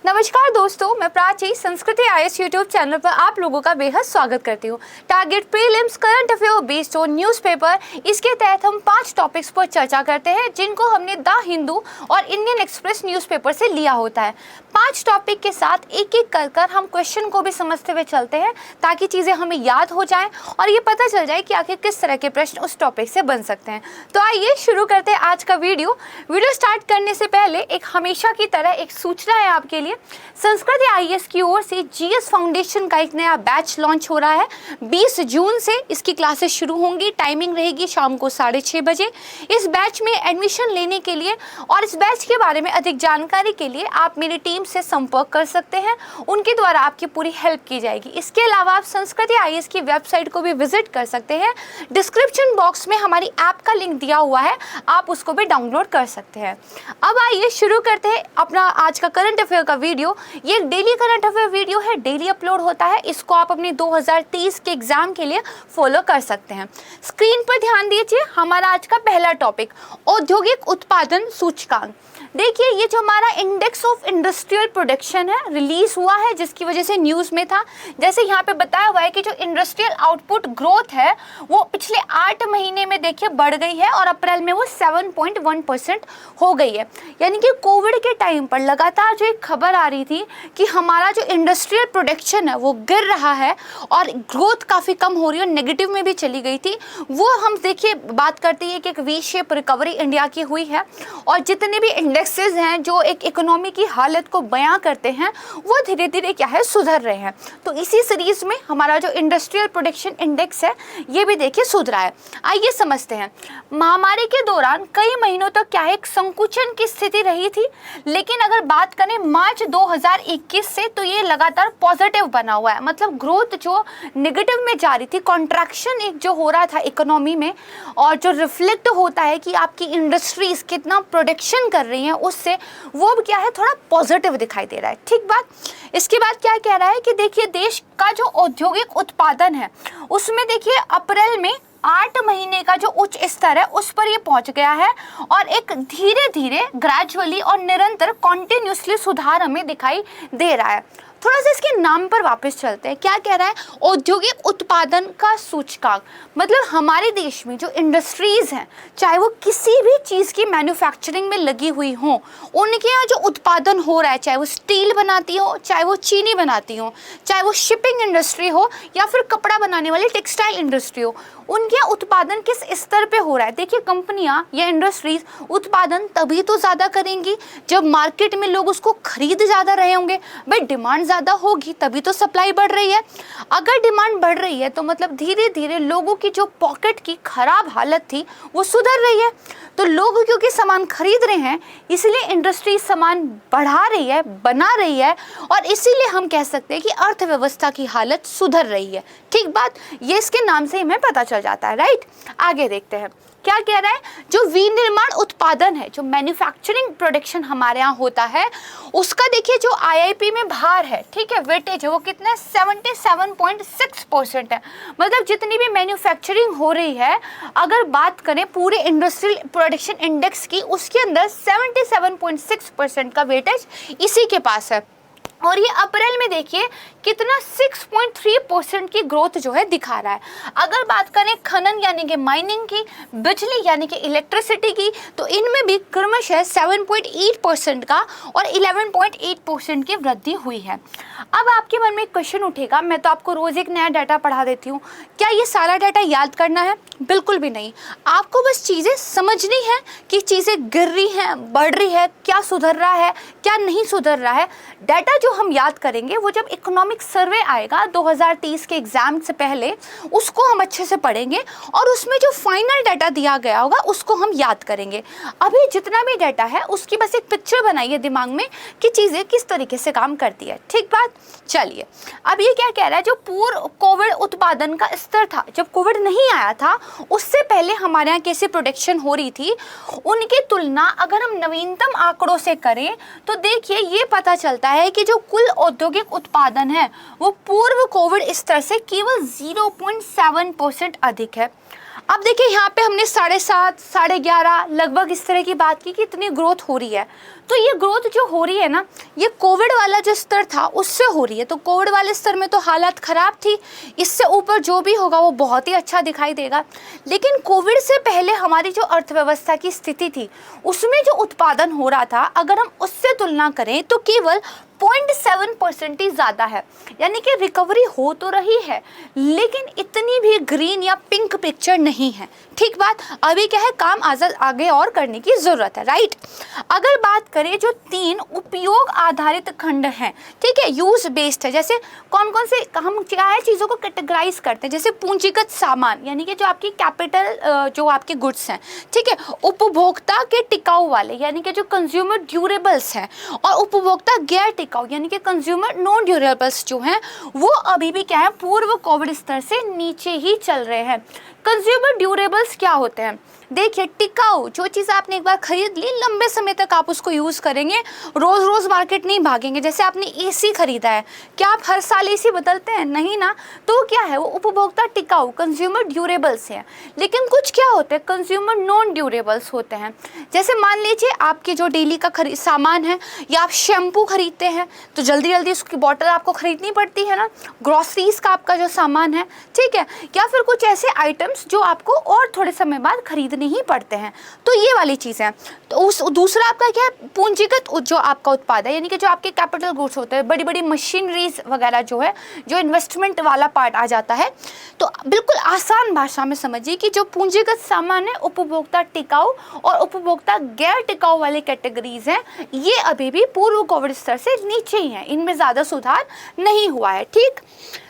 नमस्कार दोस्तों, मैं प्राची संस्कृति आईएएस यूट्यूब चैनल पर आप लोगों का बेहद स्वागत करती हूँ। Target prelims current affair based on newspaper, इसके तहत हम 5 टॉपिक्स पर चर्चा करते हैं जिनको हमने द हिंदू और इंडियन एक्सप्रेस न्यूज़पेपर से लिया होता है। 5 टॉपिक के साथ एक एक कर हम क्वेश्चन को भी समझते हुए चलते हैं ताकि चीज़ें हमें याद हो जाएं और ये पता चल जाए कि आखिर किस तरह के प्रश्न उस टॉपिक से बन सकते हैं। तो आइए शुरू करते हैं आज का वीडियो स्टार्ट करने से पहले एक हमेशा की तरह एक सूचना है आपके लिए। संस्कृति आईएएस की ओर से जीएस फाउंडेशन का एक नया बैच लॉन्च हो रहा है। 20 जून से इसकी क्लासेस शुरू होंगी। टाइमिंग रहेगी शाम को 6:30 बजे। इस बैच में एडमिशन लेने के लिए और इस बैच के बारे में अधिक जानकारी के लिए आप मेरी टीम से संपर्क कर सकते हैं। उनके द्वारा आपकी पूरी हेल्प की जाएगी। इसके अलावा आप संस्कृति आईएएस की वेबसाइट को भी विजिट कर सकते हैं। डिस्क्रिप्शन बॉक्स में हमारी ऐप का लिंक दिया हुआ है, आप उसको भी डाउनलोड कर सकते हैं। अब आइए शुरू करते हैं अपना आज का करंट अफेयर का वीडियो। ये एक डेली करंट अफेयर वीडियो है, डेली अपलोड होता है। इसको आप अपने 2023 के एग्जाम के लिए फॉलो कर सकते हैं। स्क्रीन पर ध्यान दीजिए, हमारा आज का पहला टॉपिक औद्योगिक उत्पादन सूचकांक। देखिए, ये जो हमारा इंडेक्स ऑफ इंडस्ट्रियल प्रोडक्शन है रिलीज हुआ है, जिसकी वजह से न्यूज़ में था। जैसे यहाँ पे बताया हुआ है कि जो इंडस्ट्रियल आउटपुट ग्रोथ है वो पिछले 8 महीने में देखिए बढ़ गई है और अप्रैल में वो 7.1% हो गई है। यानी कि कोविड के टाइम पर लगातार जो एक खबर आ रही थी कि हमारा जो इंडस्ट्रियल प्रोडक्शन है वो गिर रहा है और ग्रोथ काफ़ी कम हो रही है और नेगेटिव में भी चली गई थी, वो हम देखिए बात करते हैं कि एक वी शेप रिकवरी इंडिया की हुई है। और जितने भी इंडेक्सेस हैं जो एक इकोनॉमी की हालत को बयां करते हैं वो धीरे धीरे क्या है सुधर रहे हैं। तो इसी सीरीज में हमारा जो इंडस्ट्रियल प्रोडक्शन इंडेक्स है ये भी देखिए सुधरा है। आइए समझते हैं। महामारी के दौरान कई महीनों तक क्या है एक संकुचन की स्थिति रही थी, लेकिन अगर बात करें मार्च 2021 से तो ये लगातार पॉजिटिव बना हुआ है। मतलब ग्रोथ जो नेगेटिव में जा रही थी, कॉन्ट्रैक्शन एक जो हो रहा था इकोनॉमी में और जो रिफ्लेक्ट होता है कि आपकी इंडस्ट्रीज कितना प्रोडक्शन कर रही हैं, उससे वो क्या है थोड़ा पॉजिटिव दिखाई दे रहा है। ठीक बात। इसके बाद क्या कह रहा है कि देखिए देश का जो औद्योगिक उत्पादन है उसमें देखिए अप्रैल में 8 महीने का जो उच्च स्तर है उस पर ये पहुंच गया है और एक धीरे धीरे ग्रेजुअली और निरंतर कॉन्टिन्यूसली सुधार हमें दिखाई दे रहा है। थोड़ा सा इसके नाम पर वापस चलते हैं। क्या कह रहा है? औद्योगिक उत्पादन का सूचकांक। मतलब हमारे देश में जो इंडस्ट्रीज हैं, चाहे वो किसी भी चीज़ की मैन्युफैक्चरिंग में लगी हुई हों, उनके यहाँ जो उत्पादन हो रहा है, चाहे वो स्टील बनाती हो, चाहे वो चीनी बनाती हो, चाहे वो शिपिंग इंडस्ट्री हो या फिर कपड़ा बनाने वाली टेक्सटाइल इंडस्ट्री हो, उनके यहाँ उत्पादन किस स्तर पे हो रहा है। देखिए कंपनियां या इंडस्ट्रीज उत्पादन तभी तो ज़्यादा करेंगी जब मार्केट में लोग उसको खरीद ज़्यादा रहे होंगे। भाई डिमांड ज़्यादा होगी तभी तो सप्लाई बढ़ रही है। अगर डिमांड बढ़ रही है तो मतलब धीरे धीरे लोगों की जो पॉकेट की खराब हालत थी वो सुधर रही है। तो लोग क्योंकि सामान खरीद रहे हैं इसलिए इंडस्ट्री सामान बढ़ा रही है, बना रही है और इसीलिए हम कह सकते हैं कि अर्थव्यवस्था की हालत सुधर रही है। ठीक बात, ये इसके नाम से हमें पता चल जाता है। राइट, आगे देखते हैं क्या कह रहा है। जो विनिर्माण उत्पादन है, जो मैन्युफैक्चरिंग प्रोडक्शन हमारे यहाँ होता है, उसका देखिए जो आईआईपी में भार है, ठीक है, वेटेज है, वो कितना 77.6% है। मतलब जितनी भी मैन्युफैक्चरिंग हो रही है, अगर बात करें पूरे इंडस्ट्रियल प्रोडक्शन इंडेक्स की, उसके अंदर 77.6% का वेटेज इसी के पास है। और ये अप्रैल में देखिए कितना 6.3% की ग्रोथ जो है दिखा रहा है। अगर बात करें खनन यानी कि माइनिंग की, बिजली यानी कि इलेक्ट्रिसिटी की, तो इनमें भी क्रमशः 7.8% का और 11.8% की वृद्धि हुई है। अब आपके मन में एक क्वेश्चन उठेगा, मैं तो आपको रोज़ एक नया डाटा पढ़ा देती हूँ, क्या ये सारा डाटा याद करना है? बिल्कुल भी नहीं। आपको बस चीज़ें समझनी है कि चीज़ें गिर रही हैं, बढ़ रही है, क्या सुधर रहा है, क्या नहीं सुधर रहा है। डाटा जो हम याद करेंगे वो जब इकोनॉमिक सर्वे आएगा 2030 के एग्जाम से पहले, उसको हम अच्छे से पढ़ेंगे और उसमें जो फाइनल डाटा दिया गया होगा उसको हम याद करेंगे। अभी जितना भी डाटा है उसकी बस एक पिक्चर बनाइए दिमाग में कि चीज़ें किस तरीके से काम करती है। ठीक बात। चलिए, अब ये क्या कह रहा है, जो पूर्व कोविड उत्पादन का स्तर था, जब कोविड नहीं आया था उससे पहले हमारे यहाँ कैसे प्रोडक्शन हो रही थी, उनकी तुलना अगर हम नवीनतम आंकड़ों से करें तो देखिए ये पता चलता है कि जो कुल औद्योगिक उत्पादन है वो पूर्व कोविड स्तर से केवल 0.7% अधिक है। अब देखिए यहाँ पे हमने 7.5, 11.5 लगभग इस तरह की बात की कि इतनी ग्रोथ हो रही है। तो ये ग्रोथ जो हो रही है ना, ये कोविड वाला जो स्तर था उससे हो रही है। तो कोविड वाले स्तर में तो हालत ख़राब थी, इससे ऊपर जो भी होगा वो बहुत ही अच्छा दिखाई देगा। लेकिन कोविड से पहले हमारी जो अर्थव्यवस्था की स्थिति थी उसमें जो उत्पादन हो रहा था, अगर हम उससे तुलना करें तो केवल 0.7% ही ज़्यादा है। यानी कि रिकवरी हो तो रही है लेकिन इतनी भी ग्रीन या पिंक पिक्चर नहीं है। ठीक बात, अभी क्या है, काम आगे और करने की ज़रूरत है, राइट। अगर बात करें जो 3 उपयोग आधारित खंड हैं, ठीक है, यूज बेस्ड है, जैसे कौन कौन से हम क्या है चीज़ों को कैटेगराइज करते हैं, जैसे पूंजीगत सामान यानी कि जो आपकी कैपिटल जो आपके गुड्स हैं, ठीक है, उपभोक्ता के टिकाऊ वाले यानी कि जो कंज्यूमर ड्यूरेबल्स हैं, और उपभोक्ता गैर टिकाऊ यानी कि कंज्यूमर नॉन ड्यूरेबल्स जो हैं वो अभी भी क्या है, पूर्व कोविड स्तर से नीचे ही चल रहे हैं। कंज्यूमर ड्यूरेबल्स क्या होते हैं? देखिए, टिकाऊ जो चीज़ आपने एक बार खरीद ली, लंबे समय तक आप उसको यूज़ करेंगे, रोज़ रोज़ मार्केट नहीं भागेंगे। जैसे आपने एसी खरीदा है, क्या आप हर साल एसी बदलते हैं? नहीं ना। तो क्या है, वो उपभोक्ता टिकाऊ कंज्यूमर ड्यूरेबल्स हैं। लेकिन कुछ क्या होते हैं, कंज्यूमर नॉन ड्यूरेबल्स होते हैं। जैसे मान लीजिए आपके जो डेली का सामान है, या आप शैम्पू खरीदते हैं तो जल्दी जल्दी उसकी बॉटल आपको खरीदनी पड़ती है ना, ग्रॉसरीज का आपका जो सामान है, ठीक है, या फिर कुछ ऐसे आइटम्स जो आपको और थोड़े समय बाद खरीदने ही पड़ते हैं। तो ये वाली चीज़ है। तो उस दूसरा आपका क्या है, पूंजीगत जो आपका उत्पाद है, यानी कि जो आपके कैपिटल गुड्स होते हैं, बड़ी बड़ी मशीनरीज वगैरह जो है, जो इन्वेस्टमेंट वाला पार्ट आ जाता है। तो बिल्कुल आसान भाषा में समझिए कि जो पूंजीगत सामान है, उपभोक्ता टिकाऊ और उपभोक्ता गैर टिकाऊ वाले कैटेगरीज हैं, ये अभी भी पूर्व कोविड स्तर से नीचे ही हैं, इनमें ज़्यादा सुधार नहीं हुआ है। ठीक,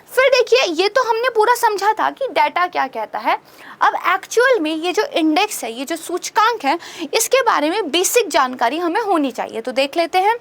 फिर देखिए, ये तो हमने पूरा समझा था कि डाटा क्या कहता है। अब एक्चुअल में ये जो इंडेक्स है, ये जो सूचकांक है, इसके बारे में बेसिक जानकारी हमें होनी चाहिए। तो देख लेते हैं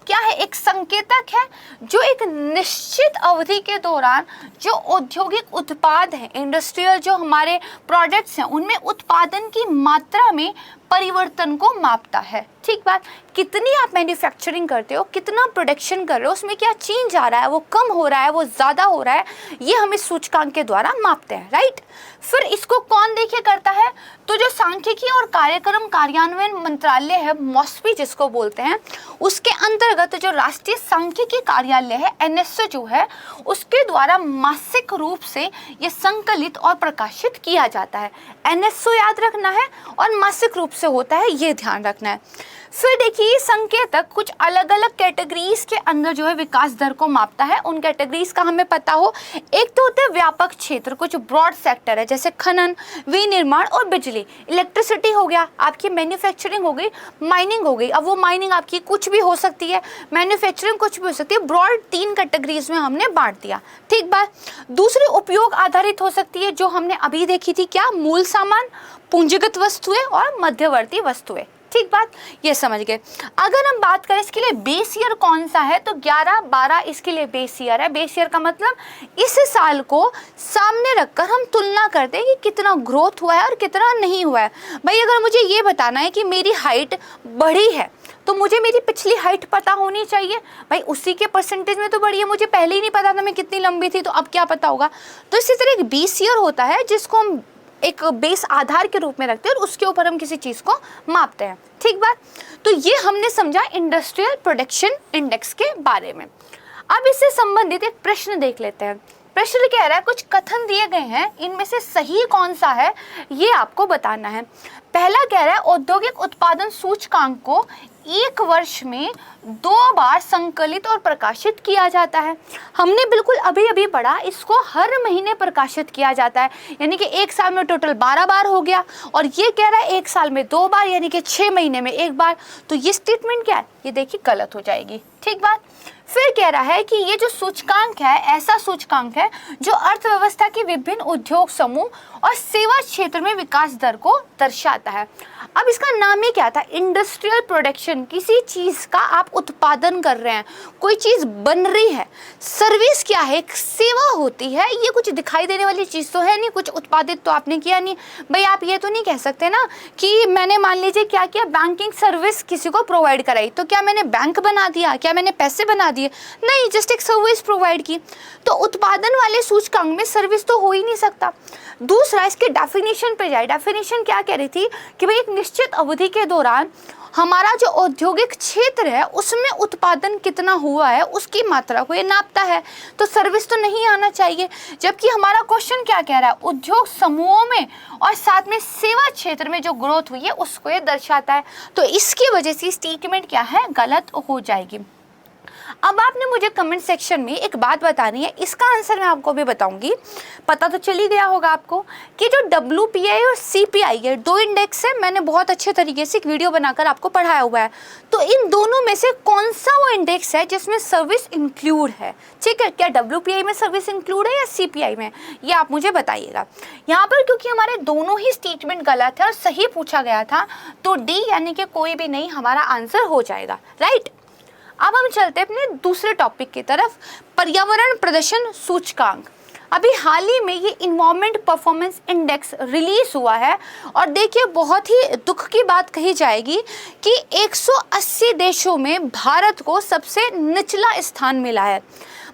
क्या है। एक संकेतक है जो एक निश्चित अवधि के दौरान जो औद्योगिक उत्पाद हैं, इंडस्ट्रियल जो हमारे प्रोडक्ट्स हैं, उनमें उत्पादन की मात्रा में परिवर्तन को मापता है। ठीक बात, कितनी आप मैन्युफैक्चरिंग करते हो, कितना प्रोडक्शन कर रहे हो, उसमें क्या चेंज आ रहा है, वो कम हो रहा है, वो ज़्यादा हो रहा है, ये हम इस सूचकांक के द्वारा मापते हैं, राइट। फिर इसको कौन देखिए करता है, तो जो सांख्यिकी और कार्यक्रम कार्यान्वयन मंत्रालय है, मॉस्पी जिसको बोलते हैं, उसके अंतर्गत जो राष्ट्रीय सांख्यिकी कार्यालय है, एनएसओ जो है, उसके द्वारा मासिक रूप से ये संकलित और प्रकाशित किया जाता है। एनएसओ याद रखना है और मासिक रूप से होता है, ये ध्यान रखना है। फिर देखिए, संकेतक कुछ अलग अलग कैटेगरीज के अंदर जो है विकास दर को मापता है। उन कैटेगरीज का हमें पता हो, एक तो होते हैं व्यापक क्षेत्र, कुछ ब्रॉड सेक्टर है, जैसे खनन, विनिर्माण और बिजली, इलेक्ट्रिसिटी हो गया, आपकी मैन्युफैक्चरिंग हो गई, माइनिंग हो गई। अब वो माइनिंग आपकी कुछ भी हो सकती है, मैन्युफैक्चरिंग कुछ भी हो सकती है। ब्रॉड 3 कैटेगरीज में हमने बांट दिया। ठीक बात। दूसरी उपयोग आधारित हो सकती है, जो हमने अभी देखी थी, क्या, मूल सामान, पूंजीगत वस्तुएं और मध्यवर्ती वस्तुएं। ठीक बात, ये समझ गए। अगर हम बात करें इसके लिए बेस ईयर कौन सा है, तो 11-12 इसके लिए बेस ईयर है। बेस ईयर का मतलब इस साल को सामने रखकर हम तुलना करते हैं कि कितना ग्रोथ हुआ है और कितना नहीं हुआ है। भाई, अगर मुझे ये बताना है कि मेरी हाइट बढ़ी है तो मुझे मेरी पिछली हाइट पता होनी चाहिए। भाई, उसी के परसेंटेज में तो बढ़ी है, मुझे पहले ही नहीं पता था मैं कितनी लंबी थी, तो अब क्या पता होगा। तो इसी तरह एक बेस ईयर होता है जिसको हम एक बेस आधार के रूप में रखते हैं और उसके ऊपर हम किसी चीज़ को मापते हैं। ठीक बात। तो ये हमने समझा इंडस्ट्रियल प्रोडक्शन इंडेक्स के बारे में। अब इससे संबंधित एक प्रश्न देख लेते हैं। प्रश्न कह रहा है, कुछ कथन दिए गए हैं, इनमें से सही कौन सा है ये आपको बताना है। पहला कह रहा है, औद्योगिक उत्पादन सूचकांक को 1 वर्ष में 2 बार संकलित और प्रकाशित किया जाता है। हमने बिल्कुल अभी अभी पढ़ा, इसको हर महीने प्रकाशित किया जाता है, यानी कि 1 साल में टोटल 12 बार हो गया। और ये कह रहा है 1 साल में 2 बार, यानी कि 6 महीने में 1 बार। तो ये स्टेटमेंट क्या है, ये देखिए गलत हो जाएगी। ठीक बात। फिर कह रहा है कि ये जो सूचकांक है, ऐसा सूचकांक है जो अर्थव्यवस्था के विभिन्न उद्योग समूह और सेवा क्षेत्र में विकास दर को दर्शाता दर्शाता है। अब इसका नाम ही क्या था, इंडस्ट्रियल प्रोडक्शन। किसी चीज़ का आप उत्पादन कर रहे हैं, कोई चीज़ बन रही है। सर्विस क्या है, एक सेवा होती है, ये कुछ दिखाई देने वाली चीज़ तो है नहीं, कुछ उत्पादित तो आपने किया नहीं। भाई आप ये तो नहीं कह सकते ना कि मैंने मान लीजिए क्या किया, बैंकिंग सर्विस किसी को प्रोवाइड कराई, तो क्या मैंने बैंक बना दिया, क्या मैंने पैसे बना दिए? नहीं, जस्ट एक सर्विस प्रोवाइड की। तो उत्पादन वाले सूचकांक में सर्विस तो हो ही नहीं सकता। दूसरा, इसके डेफिनेशन पे जाए। डेफिनेशन क्या कह रही थी कि भाई एक निश्चित अवधि के दौरान हमारा जो औद्योगिक क्षेत्र है उसमें उत्पादन कितना हुआ है उसकी मात्रा को ये नापता है। तो सर्विस तो नहीं आना चाहिए। जबकि हमारा क्वेश्चन क्या कह रहा है, उद्योग समूहों में और साथ में सेवा क्षेत्र में जो ग्रोथ हुई है उसको ये दर्शाता है। तो इसकी वजह से स्टेटमेंट क्या है, गलत हो जाएगी। अब आपने मुझे कमेंट सेक्शन में एक बात बतानी है, इसका आंसर मैं आपको भी बताऊंगी। पता तो चल ही गया होगा आपको कि जो WPI और CPI है, दो इंडेक्स है। मैंने बहुत अच्छे तरीके से एक वीडियो बनाकर आपको पढ़ाया हुआ है। तो इन दोनों में से कौन सा वो इंडेक्स है जिसमें सर्विस इंक्लूड है? ठीक है, क्या WPI में सर्विस इंक्लूड है या CPI में, ये आप मुझे बताइएगा। यहाँ पर क्योंकि हमारे दोनों ही स्टेटमेंट गलत है और सही पूछा गया था, तो D यानी कि कोई भी नहीं हमारा आंसर हो जाएगा, राइट। अब हम चलते हैं अपने दूसरे टॉपिक की तरफ, पर्यावरण प्रदर्शन सूचकांक। अभी हाल ही में ये इन्वायरमेंट परफॉर्मेंस इंडेक्स रिलीज हुआ है और देखिए बहुत ही दुख की बात कही जाएगी कि 180 देशों में भारत को सबसे निचला स्थान मिला है।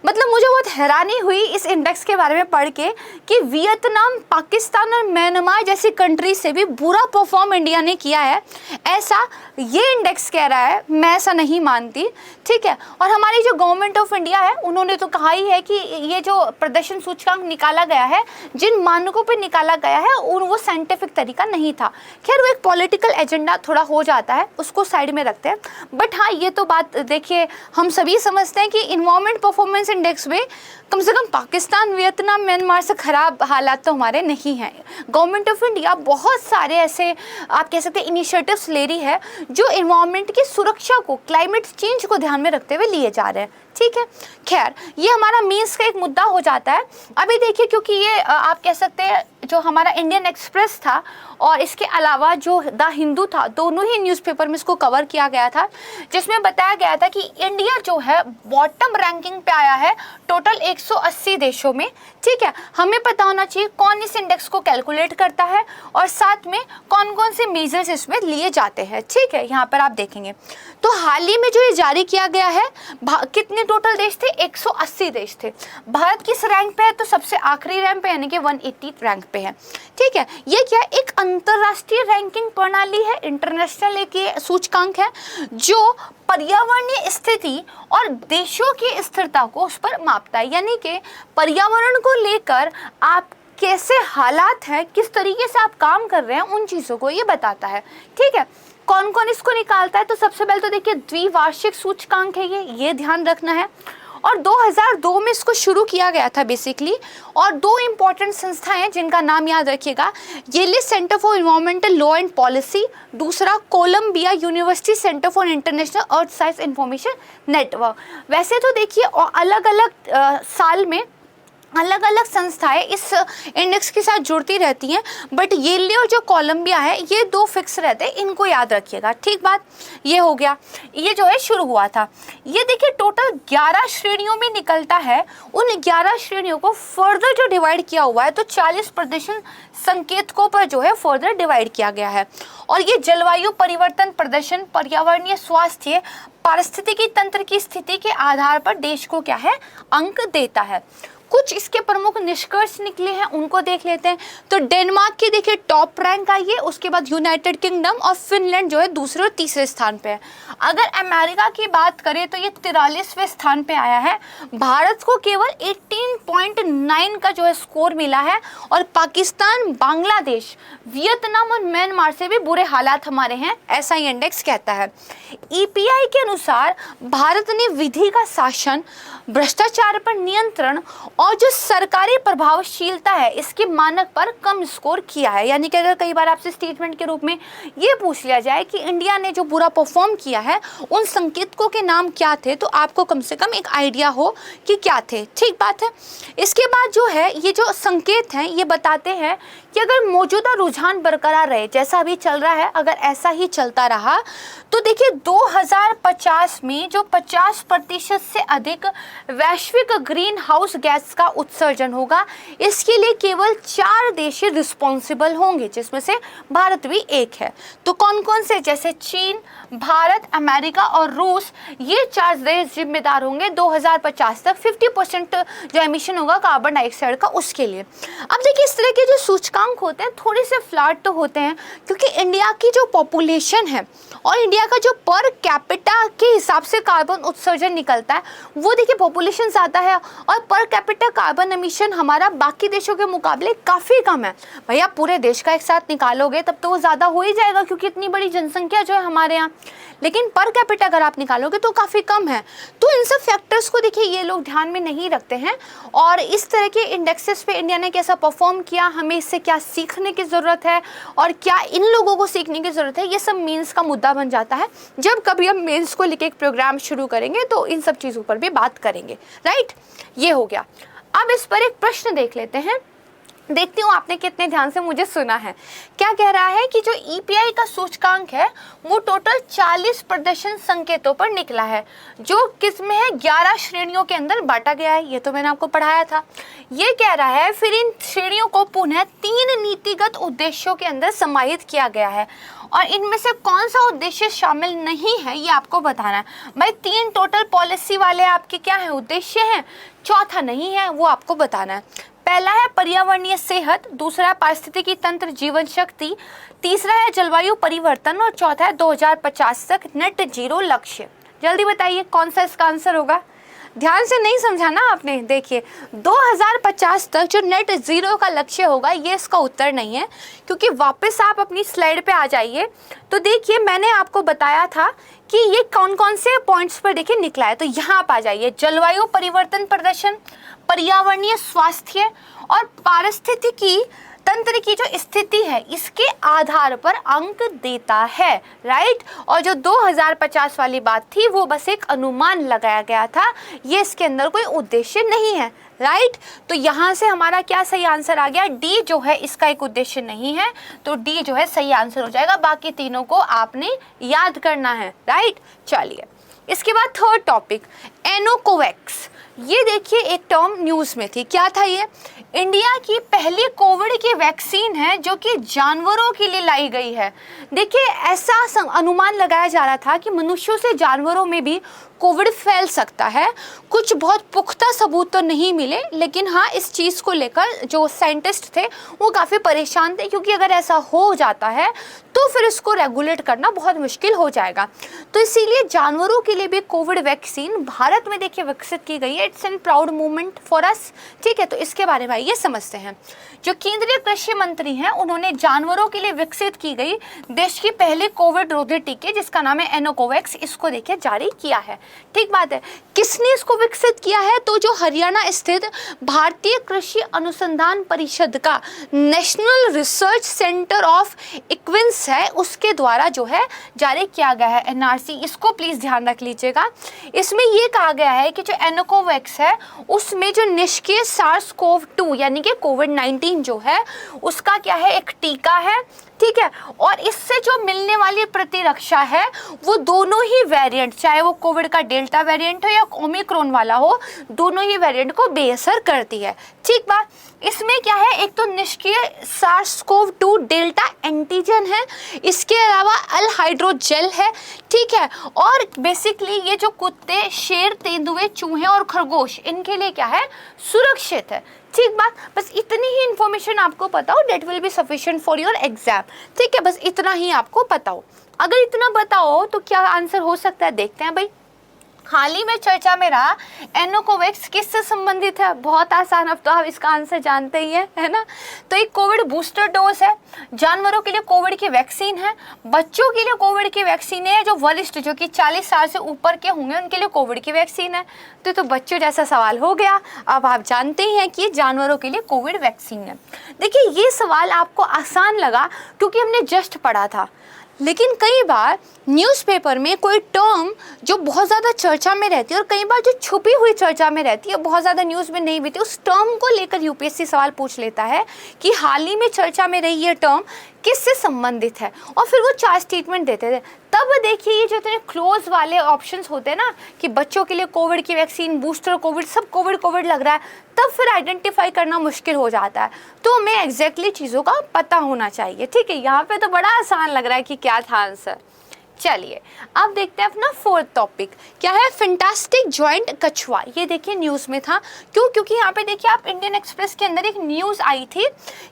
मतलब मुझे बहुत हैरानी हुई इस इंडेक्स के बारे में पढ़ के कि वियतनाम, पाकिस्तान और म्यांमार जैसी कंट्री से भी बुरा परफॉर्म इंडिया ने किया है, ऐसा ये इंडेक्स कह रहा है। मैं ऐसा नहीं मानती, ठीक है। और हमारी जो गवर्नमेंट ऑफ इंडिया है उन्होंने तो कहा ही है कि ये जो प्रदर्शन सूचकांक निकाला गया है, जिन मानकों पर निकाला गया है वो साइंटिफिक तरीका नहीं था। खैर वो एक पॉलिटिकल एजेंडा थोड़ा हो जाता है, उसको साइड में रखते हैं। बट हाँ, ये तो बात देखिए हम सभी समझते हैं कि इन्वायरमेंट परफॉर्मेंस इंडेक्स में कम से कम पाकिस्तान, वियतनाम, म्यांमार से खराब हालात तो हमारे नहीं हैं। गवर्नमेंट ऑफ इंडिया बहुत सारे ऐसे आप कह सकते हैं इनिशिएटिव्स ले रही है जो इन्वायरमेंट की सुरक्षा को, क्लाइमेट चेंज को ध्यान में रखते हुए लिए जा रहे हैं, ठीक है। खैर ये हमारा मीन्स का एक मुद्दा हो जाता है। अभी देखिए क्योंकि ये आप कह सकते हैं जो हमारा इंडियन एक्सप्रेस था और इसके अलावा जो द हिंदू था, दोनों ही न्यूज़पेपर में इसको कवर किया गया था, जिसमें बताया गया था कि इंडिया जो है बॉटम रैंकिंग पे आया है टोटल 180 देशों में, ठीक है। हमें पता होना चाहिए कौन इस इंडेक्स को कैलकुलेट करता है और साथ में कौन कौन से मेजर्स इसमें लिए जाते हैं, ठीक है। यहाँ पर आप देखेंगे तो हाल ही में जो ये जारी किया गया है, कितने टोटल देश थे, 180 देश थे। भारत किस रैंक पे है, तो सबसे आखिरी रैंक पे यानी कि 180 रैंक पे है, ठीक है। ये क्या एक अंतरराष्ट्रीय रैंकिंग प्रणाली है, इंटरनेशनल एक सूचकांक है जो पर्यावरणीय स्थिति और देशों की स्थिरता को उस पर मापता है। यानी कि पर्यावरण को लेकर आप कैसे हालात है, किस तरीके से आप काम कर रहे हैं, उन चीज़ों को ये बताता है, ठीक है। कौन कौन इसको निकालता है, तो सबसे पहले तो देखिए द्विवार्षिक सूचकांक है ये ध्यान रखना है। और 2002 में इसको शुरू किया गया था बेसिकली। और दो इम्पॉर्टेंट संस्थाएं हैं जिनका नाम याद रखिएगा, Yale center for environmental law and policy, दूसरा Columbia university center for international earth science information network. वैसे तो देखिए अलग अलग साल में अलग अलग संस्थाएं इस इंडेक्स के साथ जुड़ती रहती हैं, बट येले और जो कोलंबिया है ये दो फिक्स रहते हैं, इनको याद रखिएगा, ठीक बात। ये हो गया, ये जो है शुरू हुआ था। ये देखिए टोटल 11 श्रेणियों में निकलता है। उन 11 श्रेणियों को फर्दर जो डिवाइड किया हुआ है तो 40 प्रदर्शन संकेतकों पर जो है फर्दर डिवाइड किया गया है। और ये जलवायु परिवर्तन, प्रदर्शन, पर्यावरणीय स्वास्थ्य, पारिस्थितिकी तंत्र की स्थिति के आधार पर देश को क्या है अंक देता है। कुछ इसके प्रमुख निष्कर्ष निकले हैं उनको देख लेते हैं। तो डेनमार्क की देखिए टॉप रैंक आई है, उसके बाद यूनाइटेड किंगडम और फिनलैंड जो है दूसरे और तीसरे स्थान पे है। अगर अमेरिका की बात करें तो ये 43वें स्थान पे आया है। भारत को केवल 18.9 का जो है स्कोर मिला है और पाकिस्तान, बांग्लादेश, वियतनाम और म्यांमार से भी बुरे हालात हमारे हैं, ऐसा ही इंडेक्स कहता है। EPI के अनुसार भारत ने विधि का शासन, भ्रष्टाचार पर नियंत्रण और जो सरकारी प्रभावशीलता है इसके मानक पर कम स्कोर किया है। यानी कि अगर कई बार आपसे स्टेटमेंट के रूप में ये पूछ लिया जाए कि इंडिया ने जो बुरा परफॉर्म किया है उन संकेतकों के नाम क्या थे, तो आपको कम से कम एक आइडिया हो कि क्या थे। ठीक बात है। इसके बाद जो है ये जो संकेत हैं ये बताते हैं कि अगर मौजूदा रुझान बरकरार रहे जैसा अभी चल रहा है, अगर ऐसा ही चलता रहा तो देखिए 2050 में जो 50% से अधिक वैश्विक ग्रीन हाउस गैस का उत्सर्जन होगा, इसके लिए केवल 4 देश रिस्पॉन्सिबल होंगे, जिसमें से भारत भी एक है। तो कौन कौन से? जैसे चीन, भारत, अमेरिका और रूस, ये 4 देश जिम्मेदार होंगे 2050 तक 50% जो एमिशन होगा कार्बन डाइऑक्साइड का, उसके लिए। अब देखिए इस तरह के जो सूचकांक होते हैं थोड़े से फ्लैट तो होते हैं, क्योंकि इंडिया की जो पॉपुलेशन है और इंडिया का जो पर कैपिटा के हिसाब से कार्बन उत्सर्जन निकलता है वो देखिए पॉपुलेशन ज़्यादा है और पर कैपिटा कार्बन एमिशन हमारा बाकी देशों के मुकाबले काफ़ी कम है। भैया पूरे देश का एक साथ निकालोगे तब तो वो ज़्यादा हो ही जाएगा, क्योंकि इतनी बड़ी जनसंख्या जो है हमारे यहाँ, लेकिन पर कैपिटा अगर आप निकालोगे तो काफ़ी कम है। तो इन सब फैक्टर्स को देखिए ये लोग ध्यान में नहीं रखते हैं और इस तरह के इंडेक्सेस पे इंडिया ने कैसा परफॉर्म किया, हमें इससे क्या सीखने की ज़रूरत है और क्या इन लोगों को सीखने की ज़रूरत है, ये सब मेंस का मुद्दा बन जाता है। जब कभी हम मेंस को लेके एक प्रोग्राम शुरू करेंगे तो इन सब चीज़ों पर भी बात करेंगे। राइट, ये हो गया। अब इस पर एक प्रश्न देख लेते हैं, देखती हूँ आपने कितने ध्यान से मुझे सुना है। क्या कह रहा है कि जो EPI का सूचकांक है वो टोटल 40 प्रदर्शन संकेतों पर निकला है, जो किस में है 11 श्रेणियों के अंदर बांटा गया है। ये तो मैंने आपको पढ़ाया था। ये कह रहा है फिर इन श्रेणियों को पुनः 3 नीतिगत उद्देश्यों के अंदर समाहित किया गया है और इनमें से कौन सा उद्देश्य शामिल नहीं है ये आपको बताना है। भाई 3 टोटल पॉलिसी वाले आपके क्या है उद्देश्य हैं, चौथा नहीं है, वो आपको बताना है। पहला है पर्यावरणीय सेहत, दूसरा है पारिस्थितिकी तंत्र जीवन शक्ति, तीसरा है जलवायु परिवर्तन और चौथा है 2050 तक नेट जीरो लक्ष्य। जल्दी बताइए कौन सा इसका आंसर होगा। ध्यान से नहीं समझा ना आपने। देखिए 2050 तक जो नेट ज़ीरो का लक्ष्य होगा ये इसका उत्तर नहीं है, क्योंकि वापस आप अपनी स्लाइड पे आ जाइए तो देखिए मैंने आपको बताया था कि ये कौन कौन से पॉइंट्स पर देखिए निकला है। तो यहाँ आप आ जाइए, जलवायु परिवर्तन प्रदर्शन, पर्यावरणीय स्वास्थ्य और पारिस्थितिकी तंत्र की जो स्थिति है इसके आधार पर अंक देता है। राइट, और जो 2050 वाली बात थी वो बस एक अनुमान लगाया गया था, ये इसके अंदर कोई उद्देश्य नहीं है। राइट, तो यहाँ से हमारा क्या सही आंसर आ गया, डी जो है इसका एक उद्देश्य नहीं है, तो डी जो है सही आंसर हो जाएगा। बाकी तीनों को आपने याद करना है। राइट, चलिए इसके बाद थर्ड टॉपिक एनोकोवैक्स। ये देखिए एक टर्म न्यूज़ में थी, क्या था ये, इंडिया की पहली कोविड की वैक्सीन है जो कि जानवरों के लिए लाई गई है। देखिए ऐसा अनुमान लगाया जा रहा था कि मनुष्यों से जानवरों में भी कोविड फैल सकता है। कुछ बहुत पुख्ता सबूत तो नहीं मिले, लेकिन हाँ इस चीज़ को लेकर जो साइंटिस्ट थे वो काफ़ी परेशान थे, क्योंकि अगर ऐसा हो जाता है तो फिर इसको रेगुलेट करना बहुत मुश्किल हो जाएगा। तो इसीलिए जानवरों के लिए भी कोविड वैक्सीन भारत में देखिए विकसित की गई है। It's an proud movement for us. ठीक है, तो इसके बारे में ये समझते हैं। जो केंद्रीय कृषि मंत्री हैं उन्होंने जानवरों के लिए विकसित की गई देश की पहले कोविड रोधी टीके जिसका नाम है एनोकोवैक्स, इसको देखिए जारी किया है। ठीक बात है, किसने इसको विकसित किया है, तो जो हरियाणा स्थित भारतीय कृषि अनुसंधान परिषद का नेशनल रिसर्च सेंटर ऑफ इक्विंस है उसके द्वारा जो है जारी किया गया है NRC। इसको प्लीज ध्यान रख लीजिएगा। इसमें ये कहा गया है कि जो एनोकोवैक्स है उसमें जो निष्क्रिय SARS-CoV-2 यानी कि कोविड-19 जो है उसका क्या है एक टीका है। ठीक है, और इससे जो मिलने वाली प्रतिरक्षा है वो दोनों ही वेरिएंट, चाहे वो कोविड का डेल्टा वेरिएंट हो या ओमिक्रॉन वाला हो, दोनों ही वेरिएंट को बेअसर करती है। ठीक बात, इसमें क्या है, एक तो निष्क्रिय SARS-CoV-2 डेल्टा एंटीजन है, इसके अलावा अल हाइड्रोजेल है। ठीक है, और बेसिकली ये जो कुत्ते, शेर, तेंदुए, चूहे और खरगोश इनके लिए क्या है सुरक्षित है। ठीक बात, बस इतनी ही इन्फॉर्मेशन आपको पता हो, that will be sufficient for your exam. ठीक है, बस इतना ही आपको पता हो। अगर इतना पता हो तो क्या आंसर हो सकता है, देखते हैं भाई। हाल ही में चर्चा में रहा एनोकोवैक्स किससे संबंधित है? बहुत आसान, अब तो आप इसका आंसर जानते ही हैं, है ना। तो एक कोविड बूस्टर डोज है, जानवरों के लिए कोविड की वैक्सीन है, बच्चों के लिए कोविड की वैक्सीन है, जो वरिष्ठ जो कि 40 साल से ऊपर के होंगे उनके लिए कोविड की वैक्सीन है। तो बच्चों जैसा सवाल हो गया। अब आप जानते ही हैं कि जानवरों के लिए कोविड वैक्सीन है। देखिए ये सवाल आपको आसान लगा क्योंकि हमने जस्ट पढ़ा था, लेकिन कई बार न्यूज़पेपर में कोई टर्म जो बहुत ज़्यादा चर्चा में रहती है और कई बार जो छुपी हुई चर्चा में रहती है, बहुत ज़्यादा न्यूज़ में नहीं भी, उस टर्म को लेकर यूपीएससी सवाल पूछ लेता है कि हाल ही में चर्चा में रही ये टर्म किससे संबंधित है, और फिर वो 4 स्टेटमेंट देते थे। तब देखिए ये जो इतने क्लोज वाले ऑप्शंस होते हैं ना कि बच्चों के लिए कोविड की वैक्सीन, बूस्टर कोविड, सब कोविड कोविड लग रहा है, तब फिर आइडेंटिफाई करना मुश्किल हो जाता है। तो हमें एग्जैक्टली चीज़ों का पता होना चाहिए, ठीक है। यहाँ पे तो बड़ा आसान लग रहा है कि क्या था आंसर। चलिए अब देखते हैं अपना 4th टॉपिक क्या है, फैंटास्टिक जॉइंट कछुआ। ये देखिए न्यूज़ में था, क्योंकि यहाँ पे देखिए आप इंडियन एक्सप्रेस के अंदर एक न्यूज़ आई थी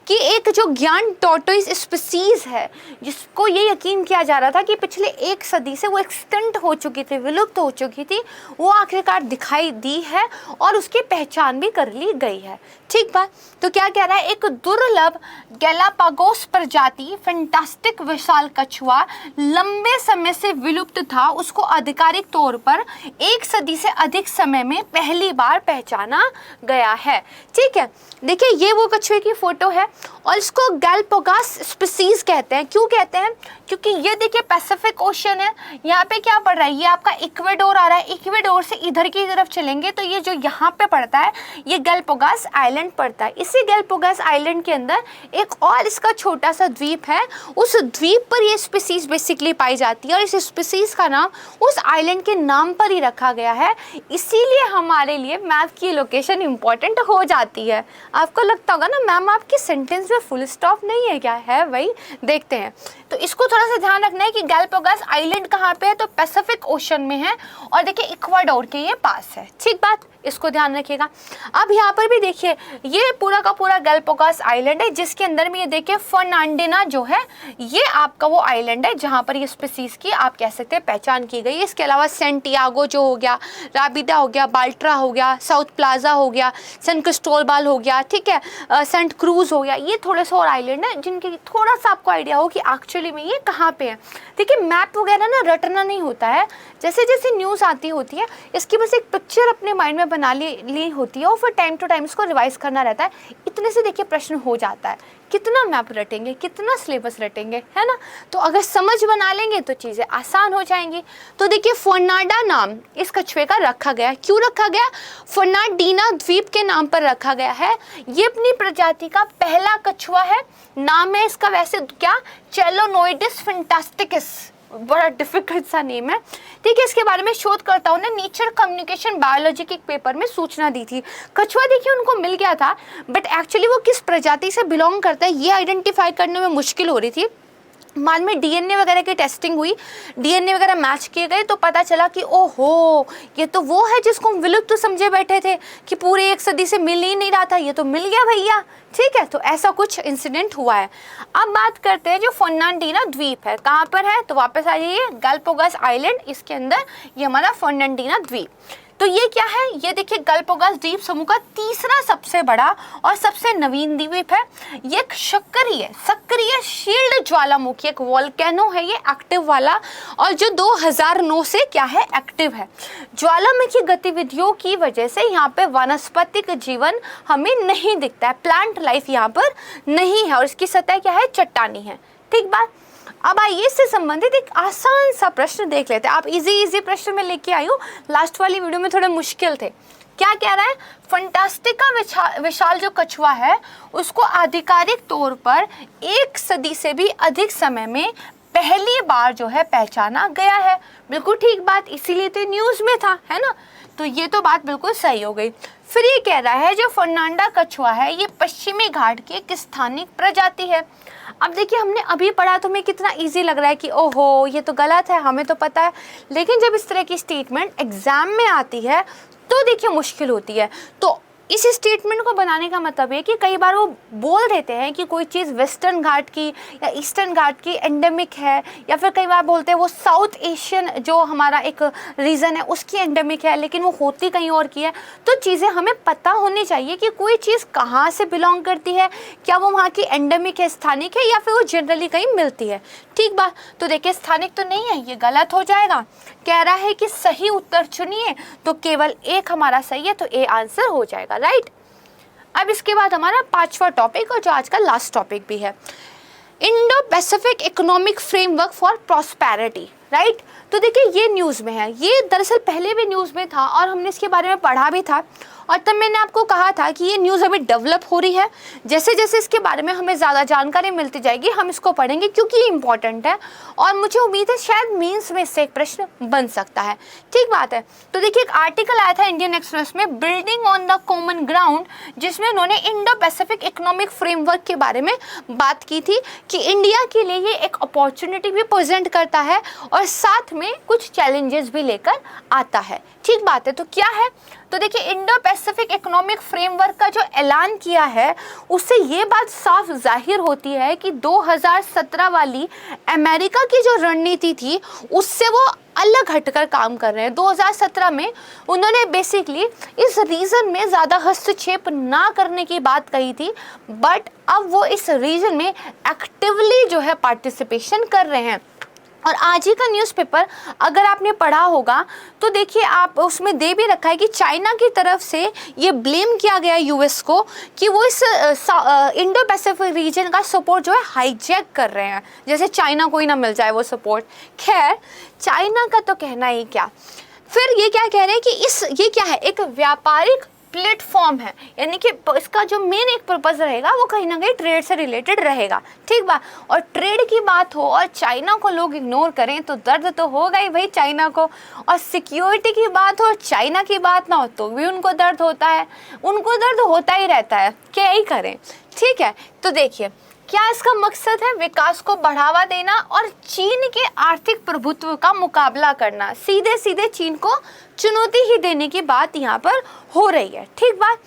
कि एक जो ज्ञान टॉर्टोइस स्पीसीज है, जिसको ये यकीन किया जा रहा था कि पिछले 1 सदी से वो एक्सटिंक्ट हो चुकी थी, विलुप्त हो चुकी थी, वो आखिरकार दिखाई दी है और उसकी पहचान भी कर ली गई है, ठीक बात। तो क्या कह रहा है, एक दुर्लभ गैलापागोस प्रजाति फैंटास्टिक विशाल कछुआ लंबे समय से विलुप्त था, उसको आधिकारिक तौर पर 1 सदी से अधिक समय में पहली बार पहचाना गया है, ठीक है। देखिए ये वो कछुए की फोटो है और इसको गैलापागोस स्पीसीज कहते हैं। क्यों कहते हैं? क्योंकि ये देखिए पैसिफिक ओशन है, यहाँ पे क्या पड़ रहा है, ये आपका इक्वेडोर आ रहा है, इक्वेडोर से इधर की तरफ चलेंगे तो ये जो यहाँ पे पड़ता है ये गैलापागोस आइलैंड पड़ता है। इसी गैलापागोस आइलैंड के अंदर एक और इसका छोटा सा द्वीप है, उस द्वीप पर ये स्पीसीज बेसिकली पाई जाती है और इस स्पीसीज का नाम उस आइलैंड के नाम पर ही रखा गया है। इसीलिए हमारे लिए मैप की लोकेशन इंपॉर्टेंट हो जाती है। आपको लगता होगा ना मैम आपकी सेंटेंस में फुल स्टॉप नहीं है क्या? है भाई, देखते हैं। तो इसको थोड़ा सा ध्यान रखना है कि गैलापागोस आइलैंड कहाँ पे है, तो पैसिफिक ओशन में है और देखिए इक्वाडोर के ये पास है, ठीक बात, इसको ध्यान रखिएगा। अब यहाँ पर भी देखिए ये पूरा का पूरा गैलापागोस आइलैंड है, जिसके अंदर में ये देखिए फर्नांडिना जो है ये आपका वो आइलैंड है जहाँ पर ये स्पीसीज की आप कह सकते हैं पहचान की गई है। इसके अलावा सेंटियागो जो हो गया, राबिदा हो गया, बाल्ट्रा हो गया, साउथ प्लाजा हो गया, सन क्रिस्टोबल हो गया, ठीक है, सेंट क्रूज हो गया, ये थोड़े से और आइलैंड है जिनकी थोड़ा सा आपको आइडिया हो कि एक्चुअली में ये कहाँ पे है। देखिए मैप वगैरह ना रटना नहीं होता है, जैसे जैसे न्यूज़ आती होती है इसकी बस एक पिक्चर अपने माइंड में बना ली होती है और फिर टाइम टू टाइम इसको रिवाइज करना रहता है। इतने से देखिए प्रश्न हो जाता है, कितना मैप रटेंगे, कितना सिलेबस रटेंगे, है ना। तो अगर समझ बना लेंगे तो चीज़ें आसान हो जाएंगी। तो देखिए फर्नांडा नाम इस कछुए का रखा गया। क्यों रखा गया? फर्नांडीना द्वीप के नाम पर रखा गया है। ये अपनी प्रजाति का पहला कछुआ है। नाम है इसका वैसे क्या, चेलोनोइडिस फैंटास्टिकस, बड़ा डिफिकल्ट सा नेम है, ठीक है। इसके बारे में शोधकर्ताओं ने नेचर कम्युनिकेशन बायोलॉजी के एक पेपर में सूचना दी थी। कछुआ देखिए उनको मिल गया था, बट एक्चुअली वो किस प्रजाति से बिलोंग करता है ये आइडेंटिफाई करने में मुश्किल हो रही थी। बाद में डीएनए वगैरह की टेस्टिंग हुई, डीएनए वगैरह मैच किए गए तो पता चला कि ओहो ये तो वो है जिसको हम विलुप्त तो समझे बैठे थे कि पूरे 1 सदी से मिल ही नहीं रहा था, ये तो मिल गया भैया, ठीक है। तो ऐसा कुछ इंसिडेंट हुआ है। अब बात करते हैं जो फर्नांडीना द्वीप है कहाँ पर है, तो वापस आ जाइए गैलापागोस आइलैंड, इसके अंदर ये हमारा फर्नांडीना द्वीप। तो ये क्या है, ये देखिए गैलापागोस द्वीप समूह का तीसरा सबसे बड़ा और सबसे नवीन द्वीप है। ये एक सक्रिय शील्ड ज्वालामुखी, एक वोल्केनो है ये एक्टिव वाला, और जो 2009 से क्या है एक्टिव है। ज्वालामुखी गतिविधियों की वजह से यहाँ पे वनस्पतिक जीवन हमें नहीं दिखता है, प्लांट लाइफ यहाँ पर नहीं है और इसकी सतह क्या है, चट्टानी है, ठीक बात। अब आइए इससे संबंधित एक आसान सा प्रश्न देख लेते हैं। आप इजी प्रश्न में लेके आई हूँ, लास्ट वाली वीडियो में थोड़े मुश्किल थे। क्या कह रहा है, फैंटास्टिका विशाल जो कछुआ है उसको आधिकारिक तौर पर 1 सदी से भी अधिक समय में पहली बार जो है पहचाना गया है। बिल्कुल ठीक बात, इसीलिए तो न्यूज़ में था, है ना। तो ये तो बात बिल्कुल सही हो गई। फिर ये कह रहा है जो फर्नांडा कछुआ है ये पश्चिमी घाट की एक स्थानिक प्रजाति है। अब देखिए हमने अभी पढ़ा तो हमें कितना इजी लग रहा है कि ओहो ये तो गलत है, हमें तो पता है, लेकिन जब इस तरह की स्टेटमेंट एग्जाम में आती है तो देखिए मुश्किल होती है। तो इस स्टेटमेंट को बनाने का मतलब है कि कई बार वो बोल देते हैं कि कोई चीज़ वेस्टर्न घाट की या ईस्टर्न घाट की एंडेमिक है, या फिर कई बार बोलते हैं वो साउथ एशियन जो हमारा एक रीजन है उसकी एंडेमिक है, लेकिन वो होती कहीं और की है। तो चीज़ें हमें पता होनी चाहिए कि कोई चीज़ कहाँ से बिलोंग करती है, क्या वो वहाँ की एंडेमिक है, स्थानिक है, या फिर वो जनरली कहीं मिलती है। ठीक बात। तो देखिए स्थानिक तो नहीं है, ये गलत हो जाएगा। कह रहा है कि सही उत्तर चुनिए, तो केवल एक हमारा सही है, तो ए आंसर हो जाएगा, राइट। अब इसके बाद हमारा 5वां टॉपिक, और जो आज का लास्ट टॉपिक भी है, Indo Pacific economic framework for prosperity, right. तो देखिए ये न्यूज़ में है, ये दरअसल पहले भी न्यूज़ में था और हमने इसके बारे में पढ़ा भी था, और तब मैंने आपको कहा था कि ये न्यूज़ अभी डेवलप हो रही है। जैसे जैसे इसके बारे में हमें ज़्यादा जानकारी मिलती जाएगी हम इसको पढ़ेंगे, क्योंकि ये इंपॉर्टेंट है और मुझे उम्मीद है शायद मीन्स में इससे एक प्रश्न बन सकता है। ठीक बात है। तो देखिए एक आर्टिकल आया था इंडियन एक्सप्रेस में, building on the common ground, जिसमें उन्होंने इंडो पैसिफिक इकोनॉमिक फ्रेमवर्क के बारे में बात की थी कि इंडिया के लिए ये एक अपॉर्चुनिटी भी प्रेजेंट करता है और साथ में कुछ चैलेंजेस भी लेकर आता है। ठीक बात है। तो क्या है, तो देखिए इंडो पैसिफिक इकोनॉमिक फ्रेमवर्क का जो ऐलान किया है उससे ये बात साफ जाहिर होती है कि 2017 वाली अमेरिका की जो रणनीति थी उससे वो अलग हटकर काम कर रहे हैं। 2017 में उन्होंने बेसिकली इस रीजन में ज़्यादा हस्तक्षेप ना करने की बात कही थी, बट अब वो इस रीजन में एक्टिवली जो है पार्टिसिपेशन कर रहे हैं। और आज ही का न्यूज़पेपर अगर आपने पढ़ा होगा तो देखिए आप उसमें दे भी रखा है कि चाइना की तरफ से ये ब्लेम किया गया यूएस को कि वो इस इंडो पैसिफिक रीजन का सपोर्ट जो है हाईजैक कर रहे हैं, जैसे चाइना को ही ना मिल जाए वो सपोर्ट। खैर चाइना का तो कहना ही क्या। फिर ये क्या कह रहे हैं कि ये क्या है, एक व्यापारिक प्लेटफॉर्म है, यानी कि इसका जो मेन एक पर्पस रहेगा वो कहीं ना कहीं ट्रेड से रिलेटेड रहेगा। ठीक बात। और ट्रेड की बात हो और चाइना को लोग इग्नोर करें तो दर्द तो होगा ही भाई चाइना को, और सिक्योरिटी की बात हो और चाइना की बात ना हो तो भी उनको दर्द होता है, उनको दर्द होता ही रहता है, क्या ही करें। ठीक है। तो देखिए क्या इसका मकसद है, विकास को बढ़ावा देना और चीन के आर्थिक प्रभुत्व का मुकाबला करना, सीधे सीधे चीन को चुनौती ही देने की बात यहाँ पर हो रही है। ठीक बात।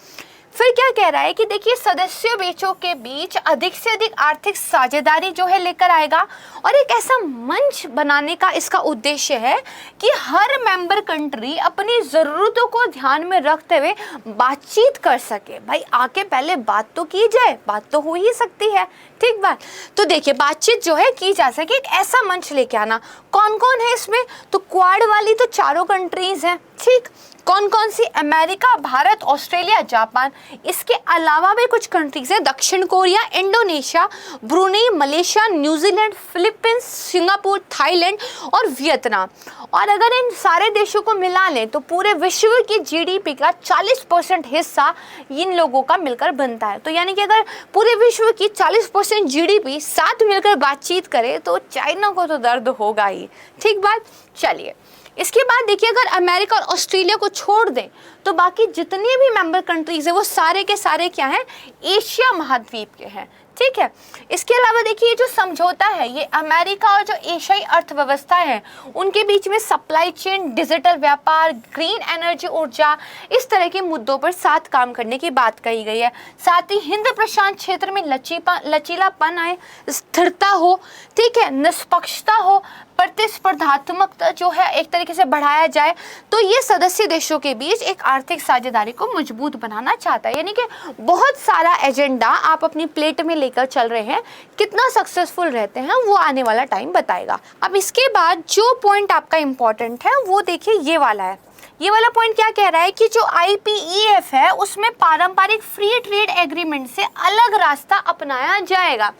फिर क्या कह रहा है कि देखिए सदस्यों देशों के बीच अधिक से अधिक आर्थिक साझेदारी जो है लेकर आएगा, और एक ऐसा मंच बनाने का इसका उद्देश्य है कि हर मेंबर कंट्री अपनी ज़रूरतों को ध्यान में रखते हुए बातचीत कर सके। भाई आके पहले बात तो की जाए, बात तो हो ही सकती है। ठीक बात। तो देखिए बातचीत जो है की जा सके, एक ऐसा मंच लेके आना। कौन कौन है इसमें, तो क्वाड वाली तो चारों कंट्रीज हैं। ठीक। कौन कौन सी, अमेरिका, भारत, ऑस्ट्रेलिया, जापान। इसके अलावा भी कुछ कंट्रीज हैं, दक्षिण Korea, Indonesia, Brunei, Malaysia, New Zealand, Philippines, Singapore, Thailand और वियतनाम। और अगर इन सारे देशों को मिला लें तो पूरे विश्व की जीडीपी का 40% हिस्सा इन लोगों का मिलकर बनता है। तो यानी कि अगर पूरे विश्व की 40% जीडीपी साथ मिलकर बातचीत करे तो चाइना को तो दर्द होगा ही। ठीक बात। चलिए इसके बाद देखिए अगर अमेरिका और ऑस्ट्रेलिया को छोड़ दें तो बाकी जितने भी मेंबर कंट्रीज हैं वो सारे के सारे क्या हैं, एशिया महाद्वीप के हैं। ठीक है। इसके अलावा देखिए जो समझौता है ये अमेरिका और जो एशियाई अर्थव्यवस्था है उनके बीच में सप्लाई चेन, डिजिटल व्यापार, ग्रीन एनर्जी, ऊर्जा, इस तरह के मुद्दों पर साथ काम करने की बात कही गई है। साथ ही हिंद प्रशांत क्षेत्र में लचीलापन आए, स्थिरता हो, ठीक है, निष्पक्षता हो, प्रतिस्पर्धात्मकता जो है एक तरीके से बढ़ाया जाए। तो ये सदस्य देशों के बीच एक आर्थिक साझेदारी को मजबूत बनाना चाहता है। यानी कि बहुत सारा एजेंडा आप अपनी प्लेट में लेकर चल रहे हैं, कितना सक्सेसफुल रहते हैं वो आने वाला टाइम बताएगा। अब इसके बाद जो पॉइंट आपका इम्पोर्टेंट है वो देखिए ये वाला है। ये वाला पॉइंट क्या कह रहा है कि जो IPEF है उसमें पारंपरिक फ्री ट्रेड एग्रीमेंट से अलग रास्ता अपनाया जाएगा।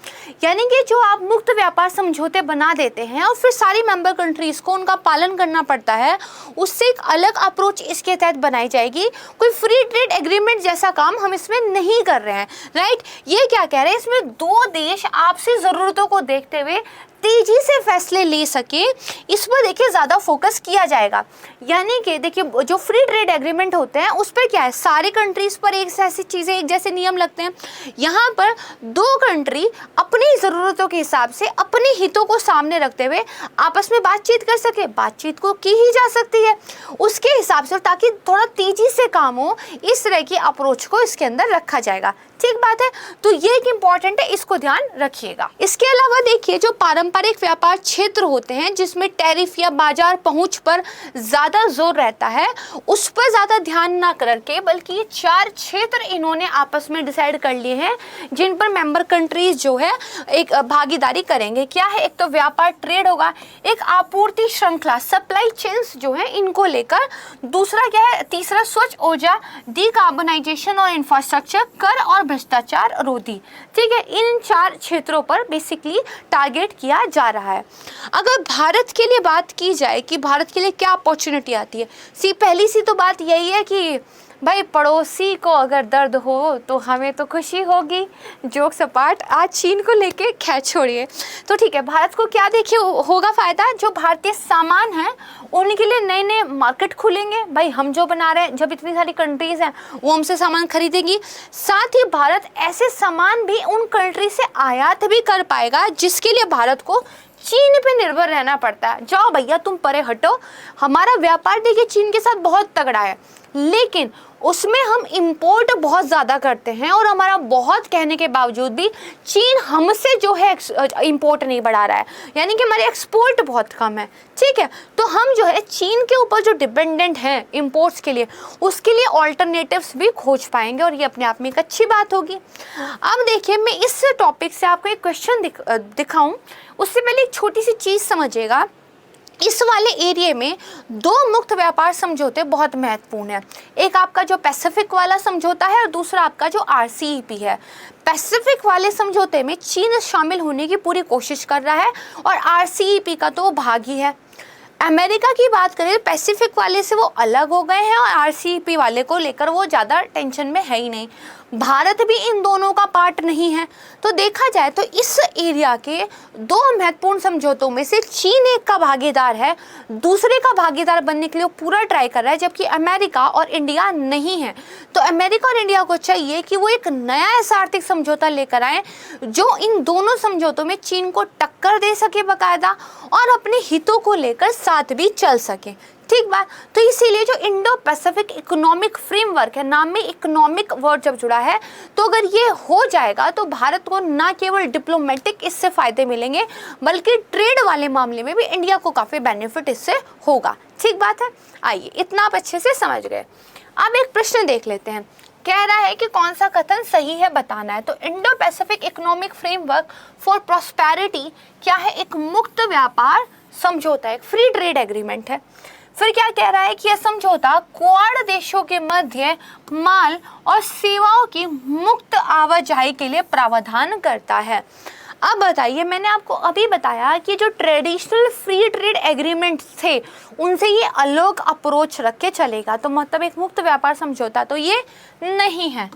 यानी कि जो आप मुक्त व्यापार समझौते बना देते हैं और फिर सारी मेंबर कंट्रीज को उनका पालन करना पड़ता है, उससे एक अलग अप्रोच इसके तहत बनाई जाएगी। कोई फ्री ट्रेड एग्रीमेंट जैसा काम हम इसमें नहीं कर रहे हैं, राइट। ये क्या कह रहे हैं, इसमें दो देश आपसी ज़रूरतों को देखते हुए तेजी से फैसले ले सके, इस पर देखिए ज़्यादा फोकस किया जाएगा। यानी कि देखिए जो फ्री ट्रेड एग्रीमेंट होते हैं उस पर क्या है, सारी कंट्रीज़ पर एक जैसी चीज़ें, एक जैसे नियम लगते हैं। यहाँ पर दो कंट्री अपनी ज़रूरतों के हिसाब से अपने हितों को सामने रखते हुए आपस में बातचीत कर सके, बातचीत को की ही जा सकती है उसके हिसाब से, ताकि थोड़ा तेज़ी से काम हो, इस तरह की अप्रोच को इसके अंदर रखा जाएगा। ठीक बात है, तो ये एक इम्पॉर्टेंट है, इसको ध्यान रखिएगा। इसके अलावा देखिए जो पारंपरिक व्यापार क्षेत्र होते हैं जिसमें टैरिफ या बाजार पहुंच पर ज़्यादा जोर रहता है, उस पर ज़्यादा ध्यान ना करके, बल्कि ये 4 क्षेत्र इन्होंने आपस में डिसाइड कर लिए हैं जिन पर मेंबर कंट्रीज जो है एक भागीदारी करेंगे। क्या है, एक तो व्यापार ट्रेड होगा, एक आपूर्ति श्रृंखला सप्लाई चेन्स जो है इनको लेकर, दूसरा क्या है, तीसरा स्वच्छ ऊर्जा, डिकार्बोनाइजेशन और इंफ्रास्ट्रक्चर, कर और भ्रष्टाचार रोधी। ठीक है, इन 4 क्षेत्रों पर बेसिकली टारगेट किया जा रहा है। अगर भारत के लिए बात की जाए कि भारत के लिए क्या अपॉर्चुनिटी आती है, पहली सी तो बात यही है कि भाई पड़ोसी को अगर दर्द हो तो हमें तो खुशी होगी। जोक सपाट, आज चीन को लेके खैर छोड़िए। तो ठीक है, भारत को क्या देखिए होगा फ़ायदा, जो भारतीय सामान हैं उनके लिए नए नए मार्केट खुलेंगे। भाई हम जो बना रहे हैं, जब इतनी सारी कंट्रीज़ हैं वो हमसे सामान खरीदेंगी, साथ ही भारत ऐसे सामान भी उन कंट्री से आयात भी कर पाएगा जिसके लिए भारत को चीन पे निर्भर रहना पड़ता है। जाओ भैया तुम परे हटो, हमारा व्यापार देखिए चीन के साथ बहुत तगड़ा है, लेकिन उसमें हम इंपोर्ट बहुत ज़्यादा करते हैं और हमारा बहुत कहने के बावजूद भी चीन हमसे जो है इंपोर्ट नहीं बढ़ा रहा है, यानी कि हमारे एक्सपोर्ट बहुत कम है। ठीक है, तो हम जो है चीन के ऊपर जो डिपेंडेंट हैं इंपोर्ट्स के लिए, उसके लिए ऑल्टरनेटिव्स भी खोज पाएंगे और ये अपने आप में एक अच्छी बात होगी। अब देखिए मैं इस टॉपिक से आपको एक क्वेश्चन दिखाऊं, उससे पहले एक छोटी सी चीज़ समझिएगा। इस वाले एरिया में 2 मुक्त व्यापार समझौते बहुत महत्वपूर्ण है। एक आपका जो पैसिफिक वाला समझौता है और दूसरा आपका जो RCEP है। पैसिफिक वाले समझौते में चीन शामिल होने की पूरी कोशिश कर रहा है और RCEP का तो वो भाग ही है। अमेरिका की बात करें, पैसिफिक वाले से वो अलग हो गए हैं और RCEP वाले को लेकर वो ज़्यादा टेंशन में है ही नहीं। भारत भी इन दोनों का पार्ट नहीं है। तो देखा जाए तो इस एरिया के 2 महत्वपूर्ण समझौतों में से चीन एक का भागीदार है, दूसरे का भागीदार बनने के लिए पूरा ट्राई कर रहा है, जबकि अमेरिका और इंडिया नहीं है। तो अमेरिका और इंडिया को चाहिए कि वो एक नया ऐसा आर्थिक समझौता लेकर आए जो इन दोनों समझौतों में चीन को टक्कर दे सके बाकायदा, और अपने हितों को लेकर साथ भी चल सके। ठीक बात, तो इसीलिए जो इंडो पैसिफिक इकोनॉमिक फ्रेमवर्क है, नाम में इकोनॉमिक वर्ड जब जुड़ा है, तो अगर ये हो जाएगा तो भारत को ना केवल डिप्लोमेटिक इससे फ़ायदे मिलेंगे, बल्कि ट्रेड वाले मामले में भी इंडिया को काफ़ी बेनिफिट इससे होगा। ठीक बात है, आइए इतना आप अच्छे से समझ गए। अब एक प्रश्न देख लेते हैं, कह रहा है कि कौन सा कथन सही है बताना है। तो Indo Pacific economic framework for prosperity क्या है, एक मुक्त व्यापार समझौता है, एक फ्री ट्रेड एग्रीमेंट है। फिर क्या कह रहा है कि यह समझौता क्वाड देशों के मध्य माल और सेवाओं की मुक्त आवाजाही के लिए प्रावधान करता है। अब बताइए, मैंने आपको अभी बताया कि जो ट्रेडिशनल फ्री ट्रेड एग्रीमेंट थे उनसे ये अलग अप्रोच रख के चलेगा, तो मतलब एक मुक्त व्यापार समझौता तो ये नहीं है,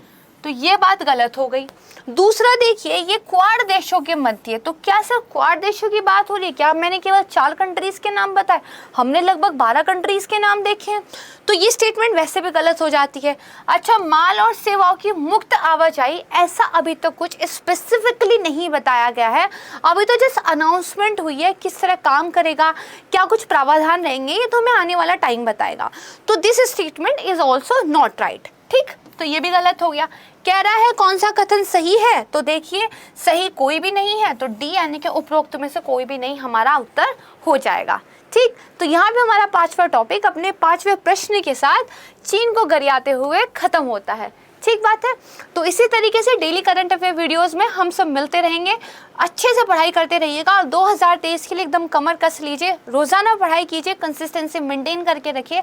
तो ये बात गलत हो गई। दूसरा देखिए, ये क्वाड देशों के मध्य, तो क्या सिर्फ क्वाड देशों की बात हो रही है क्या? मैंने केवल 4 कंट्रीज के नाम बताए, हमने लगभग 12 कंट्रीज के नाम देखे हैं, तो ये स्टेटमेंट वैसे भी गलत हो जाती है। अच्छा, माल और सेवाओं की मुक्त आवाजाही, ऐसा अभी तक कुछ स्पेसिफिकली नहीं बताया गया है। अभी तो जस्ट अनाउंसमेंट हुई है, किस तरह काम करेगा, क्या कुछ प्रावधान रहेंगे, ये तो हमें आने वाला टाइम बताएगा। तो this statement is also not right. ठीक, तो ये भी गलत हो गया। कह रहा है कौन सा कथन सही है, तो देखिए सही कोई भी नहीं है, तो डी यानी कि उपरोक्त में से कोई भी नहीं हमारा उत्तर हो जाएगा। ठीक, तो यहाँ पे हमारा 5वां टॉपिक अपने 5वें प्रश्न के साथ चीन को गरियाते हुए खत्म होता है। ठीक बात है, तो इसी तरीके से डेली करंट अफेयर वीडियोस में हम सब मिलते रहेंगे। अच्छे से पढ़ाई करते रहिएगा और 2023 के लिए एकदम कमर कस लीजिए, रोज़ाना पढ़ाई कीजिए, कंसिस्टेंसी मेंटेन करके रखिए,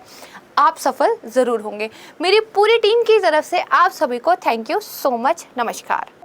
आप सफल ज़रूर होंगे। मेरी पूरी टीम की तरफ से आप सभी को थैंक यू सो मच। नमस्कार।